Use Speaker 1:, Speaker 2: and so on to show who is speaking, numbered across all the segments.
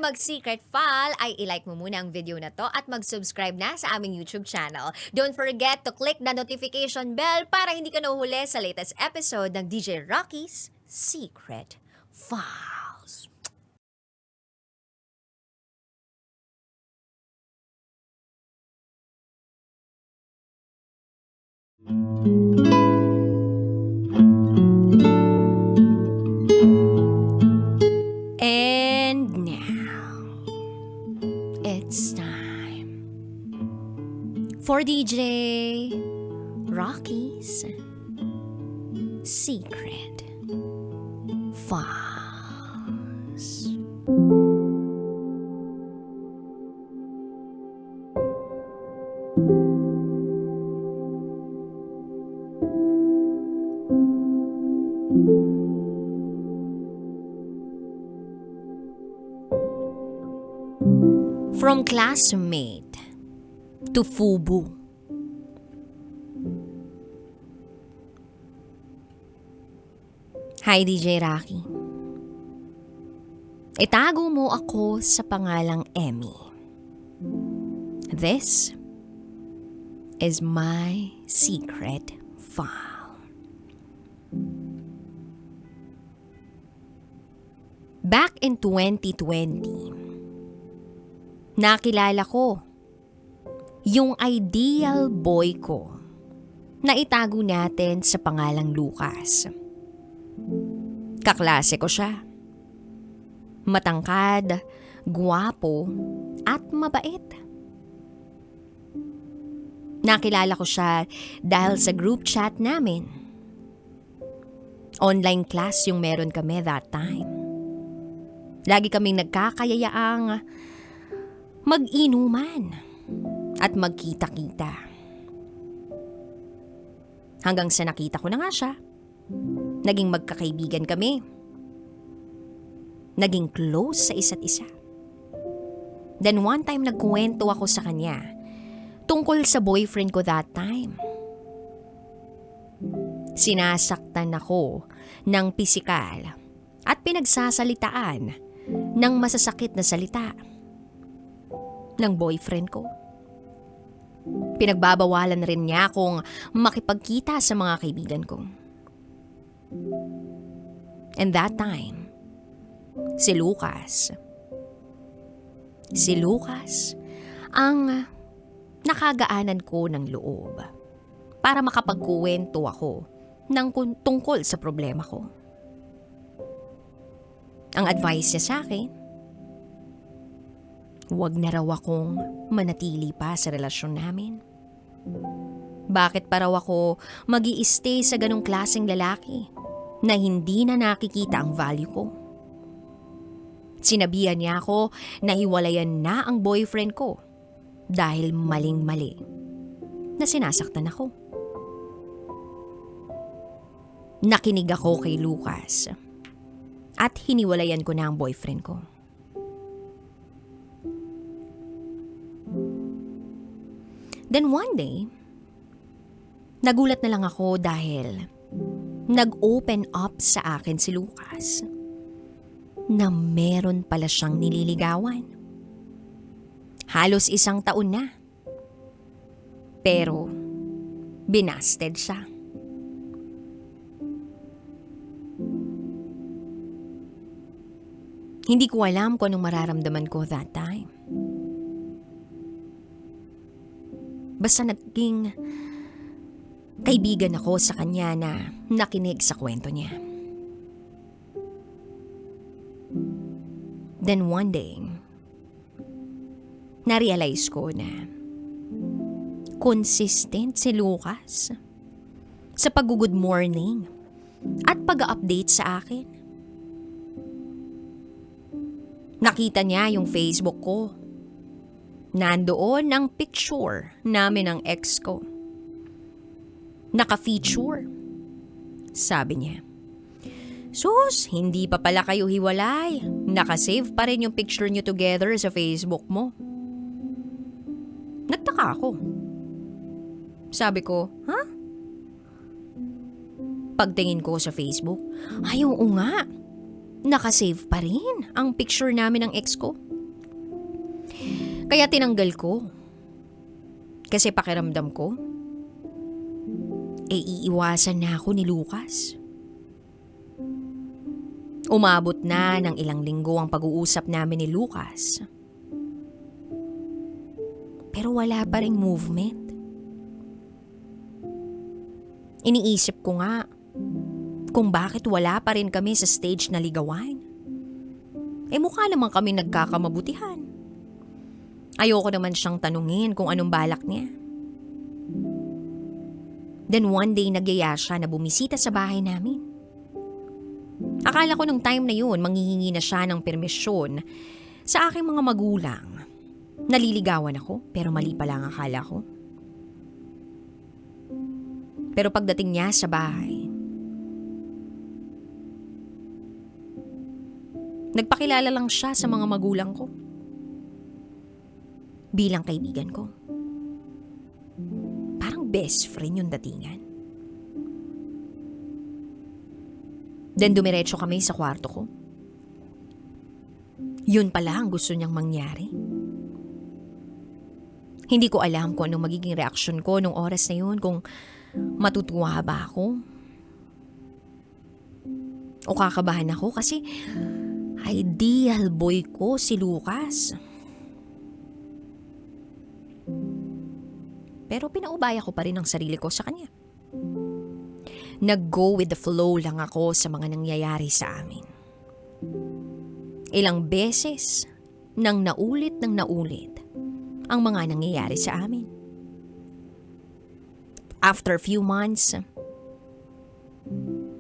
Speaker 1: mag-secret file ay ilike mo muna ang video na to at mag-subscribe na sa aming YouTube channel. Don't forget to click the notification bell para hindi ka nahuhuli sa latest episode ng DJ Rocky's Secret Files. And now, it's time for DJ Rocky's Secret Files. From classmate to FUBU. Hi, DJ Rocky. Itago mo ako sa pangalang Emmy. This is my secret file. Back in 2020, nakilala ko yung ideal boy ko na itago natin sa pangalang Lucas. Kaklase ko siya. Matangkad, gwapo, at mabait. Nakilala ko siya dahil sa group chat namin. Online class yung meron kami that time. Lagi kaming nagkakayayaang mag-inuman at magkita-kita. Hanggang sa nakita ko na nga siya, naging magkakaibigan kami. Naging close sa isa't isa. Then one time nagkuwento ako sa kanya tungkol sa boyfriend ko that time. Sinasaktan ako ng pisikal at pinagsasalitaan ng masasakit na salita ng boyfriend ko. Pinagbabawalan rin niya akong makipagkita sa mga kaibigan ko. And that time, si Lucas ang nakagaanan ko ng loob para makapagkuwento ako ng tungkol sa problema ko. Ang advice niya sa akin, huwag na raw akong manatili pa sa relasyon namin. Bakit pa raw ako mag-i-stay sa ganong klaseng lalaki na hindi na nakikita ang value ko? Sinabihan niya ako na hiwalayan na ang boyfriend ko dahil maling-mali na sinasaktan ako. Nakinig ako kay Lucas at hiniwalayan ko na ang boyfriend ko. Then one day, nagulat na lang ako dahil nag-open up sa akin si Lucas na meron pala siyang nililigawan. Halos 1 taon na. Pero binasted siya. Hindi ko alam kung anong mararamdaman ko that time. Basta naging kaibigan ako sa kanya na nakinig sa kwento niya. Then one day, na-realize ko na consistent si Lucas sa pag-good morning at pag-update sa akin. Nakita niya yung Facebook ko. Nandoon ang picture namin ng ex ko. Naka-feature. Sabi niya, "Sus, hindi pa pala kayo hiwalay. Naka-save pa rin yung picture niyo together sa Facebook mo." Nagtaka ako. Sabi ko, "Ha?" Pagtingin ko sa Facebook, ay oo nga. Naka-save pa rin ang picture namin ng ex ko. Kaya tinanggal ko. Kasi pakiramdam ko, iiwasan na ako ni Lucas. Umabot na ng ilang linggo ang pag-uusap namin ni Lucas. Pero wala pa ring movement. Iniisip ko nga kung bakit wala pa rin kami sa stage na ligawan. Mukha naman kami nagkakamabutihan. Ayoko naman siyang tanungin kung anong balak niya. Then one day nagyaya siya na bumisita sa bahay namin. Akala ko nung time na yun manghihingi na siya ng permisyon sa aking mga magulang. Naliligawan ako pero mali pala ang akala ko. Pero pagdating niya sa bahay, nagpakilala lang siya sa mga magulang ko. Bilang kaibigan ko. Parang best friend yung datingan. Then dumiretso kami sa kwarto ko. Yun pala ang gusto niyang mangyari. Hindi ko alam kung anong magiging reaksyon ko nung oras na yun, kung matutuwa ba ako o kakabahan ako kasi ideal boy ko si Lucas. Pero pinaubaya ko pa rin ang sarili ko sa kanya. Nag-go with the flow lang ako sa mga nangyayari sa amin. Ilang beses nang naulit ang mga nangyayari sa amin. After few months,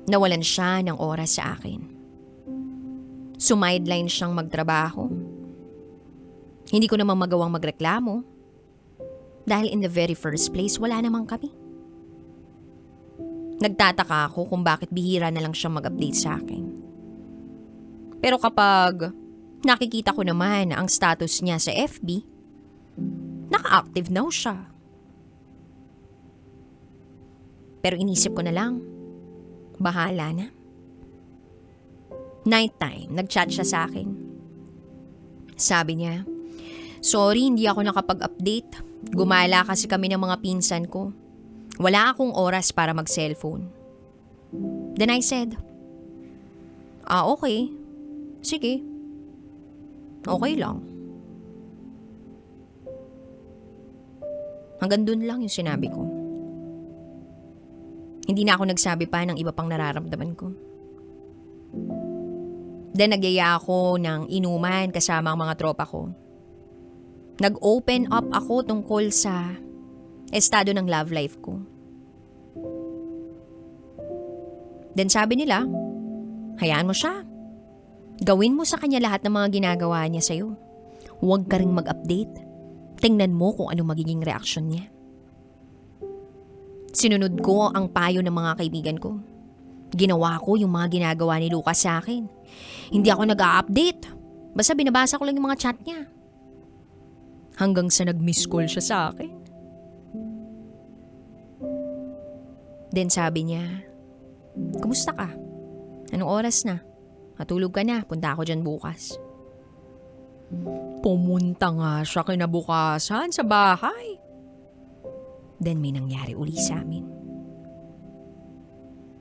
Speaker 1: nawalan siya ng oras sa akin. Sumideline siyang magtrabaho. Hindi ko naman magawang magreklamo dahil in the very first place wala naman kami. Nagtataka ako kung bakit bihira na lang siyang mag-update sa akin. Pero kapag nakikita ko naman ang status niya sa FB, naka-active now siya. Pero inisip ko na lang, bahala na. Night time, nag-chat siya sa akin. Sabi niya, sorry hindi ako nakapag-update. Gumala kasi kami ng mga pinsan ko. Wala akong oras para mag-cellphone. Then I said, okay. Sige. Okay lang. Hanggang dun lang yung sinabi ko. Hindi na ako nagsabi pa ng iba pang nararamdaman ko. Then nagyaya ako ng inuman kasama ang mga tropa ko. Nag-open up ako tungkol sa estado ng love life ko. Then sabi nila, hayaan mo siya. Gawin mo sa kanya lahat ng mga ginagawa niya sa'yo. Huwag ka ring mag-update. Tingnan mo kung ano magiging reaksyon niya. Sinunod ko ang payo ng mga kaibigan ko. Ginawa ko yung mga ginagawa ni Lucas sa akin. Hindi ako nag-a-update. Basta binabasa ko lang yung mga chat niya. Hanggang sa nag-miss call siya sa akin. Then sabi niya, kumusta ka? Anong oras na? Matulog ka na, punta ako dyan bukas. Pumunta nga siya kinabukasan sa bahay. Then may nangyari uli sa amin.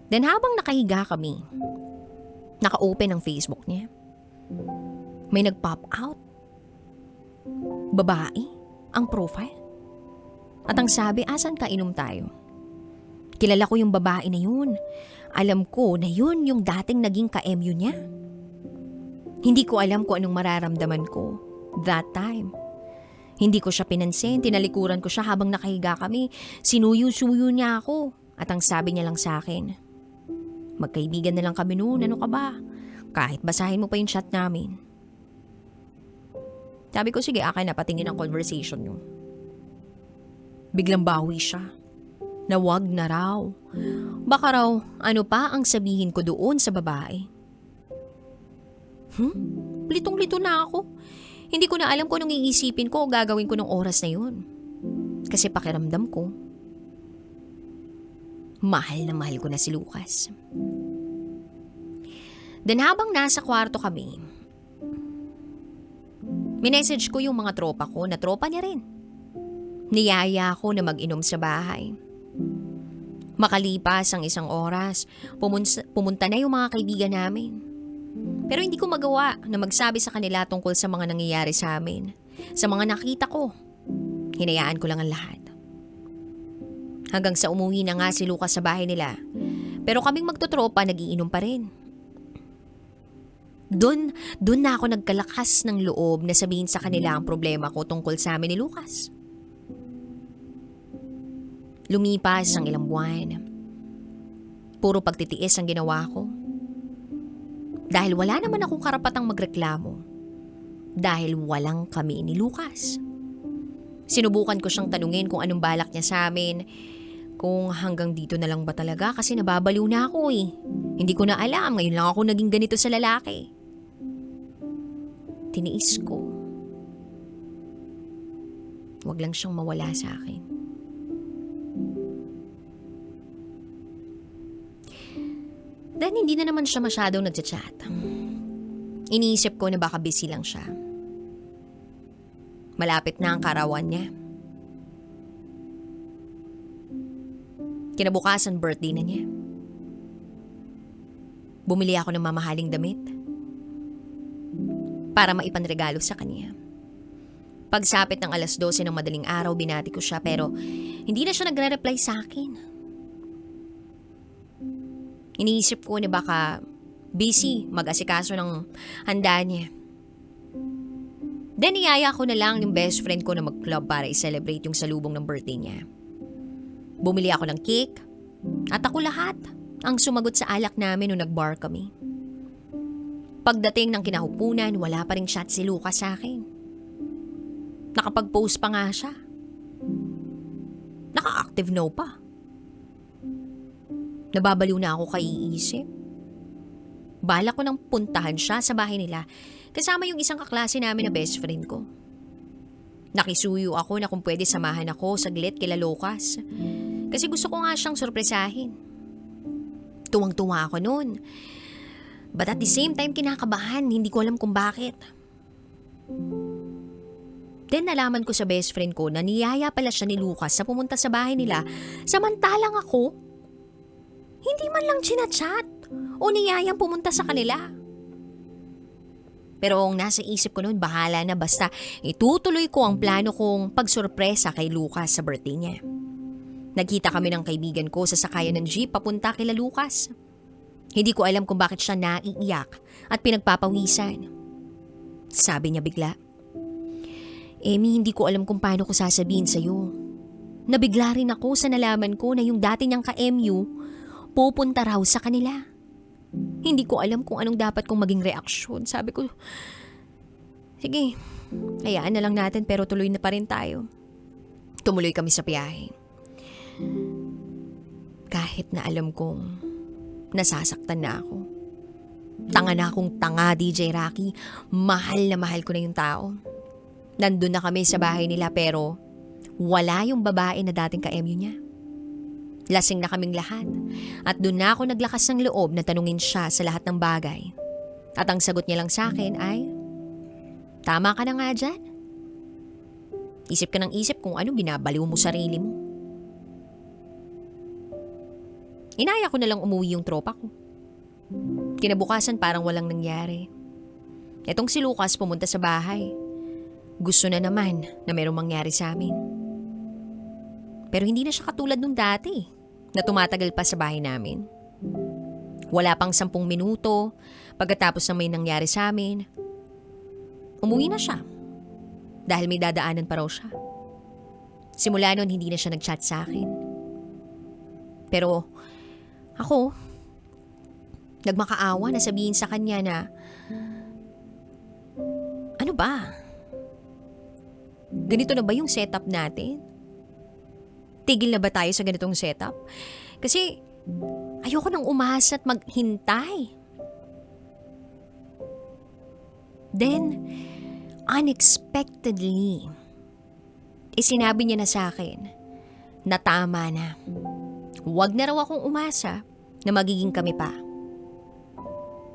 Speaker 1: Then habang nakahiga kami, naka-open ang Facebook niya. May nag-pop out. Babae ang profile. At ang sabi, asan ka, inom tayo? Kilala ko yung babae na yun. Alam ko na yun yung dating naging ka-MU niya. Hindi ko alam kung anong mararamdaman ko that time. Hindi ko siya pinansin, tinalikuran ko siya habang nakahiga kami. Sinuyo-suyo niya ako. At ang sabi niya lang sa akin, magkaibigan na lang kami noon, ano ka ba? Kahit basahin mo pa yung chat namin. Sabi ko, sige, akin na, patingin ang conversation niyo. Biglang bawi siya. Na wag na raw. Baka raw, ano pa ang sabihin ko doon sa babae? Litong-lito na ako. Hindi ko na alam kung anong iisipin ko o gagawin ko ng oras na yun. Kasi pakiramdam ko, mahal na mahal ko na si Lucas. Then habang nasa kwarto kami, Minessage ko yung mga tropa ko na tropa niya rin. Niyaya ako na mag-inom sa bahay. Makalipas ang isang oras, pumunta na yung mga kaibigan namin. Pero hindi ko magawa na magsabi sa kanila tungkol sa mga nangyayari sa amin. Sa mga nakita ko, hinayaan ko lang ang lahat. Hanggang sa umuwi na nga si Lucas sa bahay nila. Pero kaming magtotropa nagiinom pa rin. Doon na ako nagkalakas ng loob na sabihin sa kanila ang problema ko tungkol sa amin ni Lucas. Lumipas ang ilang buwan. Puro pagtitiis ang ginawa ko. Dahil wala naman akong karapatang magreklamo. Dahil walang kami ni Lucas. Sinubukan ko siyang tanungin kung anong balak niya sa amin. Kung hanggang dito na lang ba talaga kasi nababaliw na ako eh. Hindi ko na alam, ngayon lang ako naging ganito sa lalaki. Tiniis ko. Wag lang siyang mawala sa akin. Dahil hindi na naman siya masyadong nagchat-chat. Iniisip ko na baka busy lang siya. Malapit na ang karawan niya. Kinabukasan birthday na niya. Bumili ako ng mamahaling damit para maipanregalo sa kanya. Pagsapit ng 12:00 ng madaling araw, binati ko siya pero hindi na siya nagre-reply sa akin. Iniisip ko na baka busy mag-asikaso ng handa niya. Then iyaya ko na lang yung best friend ko na mag-club para i-celebrate yung salubong ng birthday niya. Bumili ako ng cake at ako lahat ang sumagot sa alak namin nung nag-bar kami. Pagdating ng kinahupunan, wala pa ring chat si Lucas sa akin. Nakapag-post pa nga siya. Naka-active no pa. Nababaliw na ako kaiisip. Balak ko nang puntahan siya sa bahay nila kasama yung isang kaklase namin na best friend ko. Nakisuyo ako na kung pwede samahan ako saglit kila Lucas. Kasi gusto ko nga siyang sorpresahin. Tuwang-tuwa ako noon. But at the same time kinakabahan, hindi ko alam kung bakit. Then nalaman ko sa best friend ko na niyaya pala siya ni Lucas sa pumunta sa bahay nila samantalang ako, hindi man lang chinachat o niyayang pumunta sa kanila. Pero ang nasa isip ko noon, bahala na basta itutuloy ko ang plano kong pagsurpresa kay Lucas sa birthday niya. Nagkita kami ng kaibigan ko sa sakayan ng jeep papunta kila Lucas. Hindi ko alam kung bakit siya naiiyak at pinagpapawisan. Sabi niya bigla, "Amy, hindi ko alam kung paano ko sasabihin sa'yo. Nabigla rin ako sa nalaman ko na yung dati niyang ka-MU pupunta raw sa kanila. Hindi ko alam kung anong dapat kong maging reaksyon." Sabi ko, sige, hayaan na lang natin pero tuloy na pa rin tayo. Tumuloy kami sa biyahe. Kahit na alam kong nasasaktan na ako. Tanga na akong tanga, DJ Rocky. Mahal na mahal ko na yung tao. Nandun na kami sa bahay nila pero wala yung babae na dating ka-MU niya. Lasing na kaming lahat at doon na ako naglakas ng loob na tanungin siya sa lahat ng bagay. At ang sagot niya lang sa akin ay, "Tama ka na nga dyan. Isip ka ng isip kung ano binabaliw mo sarili mo." Inaya ko na lang umuwi yung tropa ko. Kinabukasan parang walang nangyari. Etong si Lucas pumunta sa bahay. Gusto na naman na merong mangyari sa amin. Pero hindi na siya katulad nung dati na tumatagal pa sa bahay namin. Wala pang 10 minuto pagkatapos na may nangyari sa amin. Umuwi na siya dahil may dadaanan pa raw siya. Simula nun hindi na siya nag-chat sa akin. Pero ako, nagmakaawa na sabihin sa kanya na, ano ba? Ganito na ba yung setup natin? Tigil na ba tayo sa ganitong setup? Kasi ayoko nang umasa at maghintay. Then, unexpectedly, sinabi niya na sa akin na tama na. Huwag na raw akong umasa na magiging kami pa.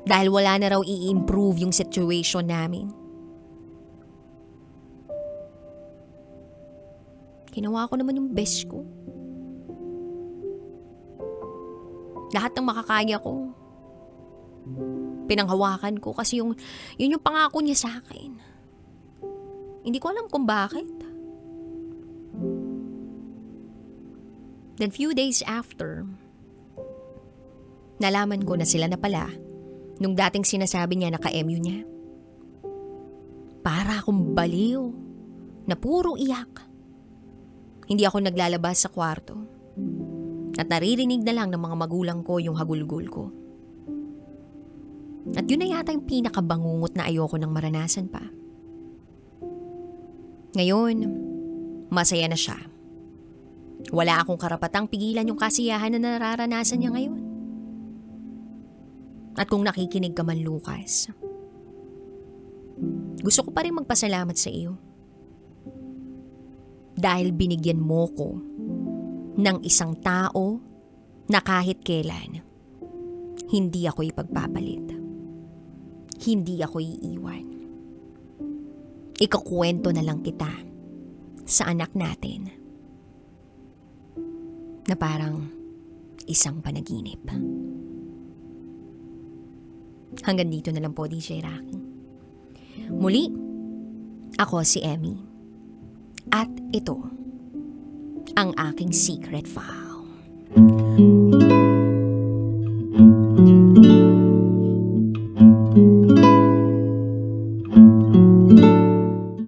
Speaker 1: Dahil wala na raw i-improve yung situation namin. Ginawa ko naman yung best ko. Lahat ng makakaya ko, pinanghawakan ko kasi yun yung pangako niya sa akin. Hindi ko alam kung bakit. Then few days after, nalaman ko na sila na pala nung dating sinasabi niya na ka-MU niya. Para akong baliw na puro iyak. Hindi ako naglalabas sa kwarto at naririnig na lang ng mga magulang ko yung hagulgol ko. At yun na yata yung pinakabangungot na ayoko nang maranasan pa. Ngayon, masaya na siya. Wala akong karapatang pigilan yung kasiyahan na nararanasan niya ngayon. At kung nakikinig ka man, Lucas, gusto ko pa rin magpasalamat sa iyo. Dahil binigyan mo ko ng isang tao na kahit kailan, hindi ako ipagpapalit. Hindi ako iiwan. Ikukwento na lang kita sa anak natin na parang isang panaginip. Hanggang dito na lang po, DJ Rocky. Muli, ako si Emmy. At ito ang aking secret file.